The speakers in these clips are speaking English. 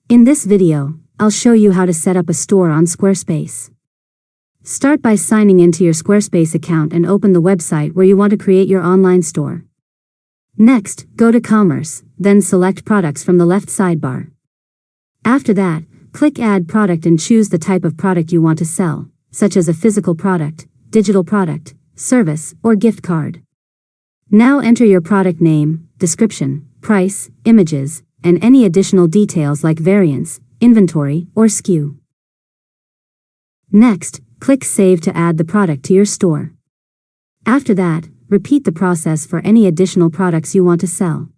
In this video, I'll show you how to set up a store on Squarespace. Start by signing into your Squarespace account and open the website where you want to create your online store. Next, go to Commerce, then select Products from the left sidebar. After that, click Add Product and choose the type of product you want to sell, such as a physical product, digital product, service, or gift card. Now enter your product name, description, price, images, and any additional details like variants, inventory, or SKU. Next, click Save to add the product to your store. After that, repeat the process for any additional products you want to sell.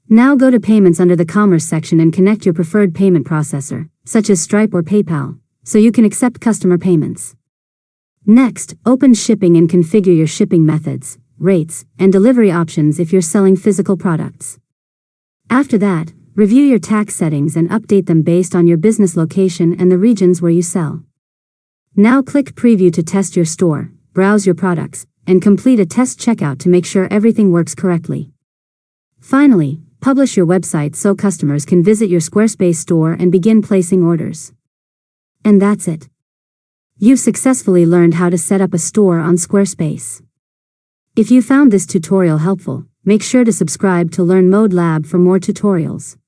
Now go to Payments under the Commerce section and connect your preferred payment processor, such as Stripe or PayPal, so you can accept customer payments. Next, open Shipping and configure your shipping methods, rates, and delivery options if you're selling physical products. After that, review your tax settings and update them based on your business location and the regions where you sell. Now click Preview to test your store, browse your products, and complete a test checkout to make sure everything works correctly. Finally, publish your website so customers can visit your Squarespace store and begin placing orders. And that's it. You've successfully learned how to set up a store on Squarespace. If you found this tutorial helpful, make sure to subscribe to Learn Mode Lab for more tutorials.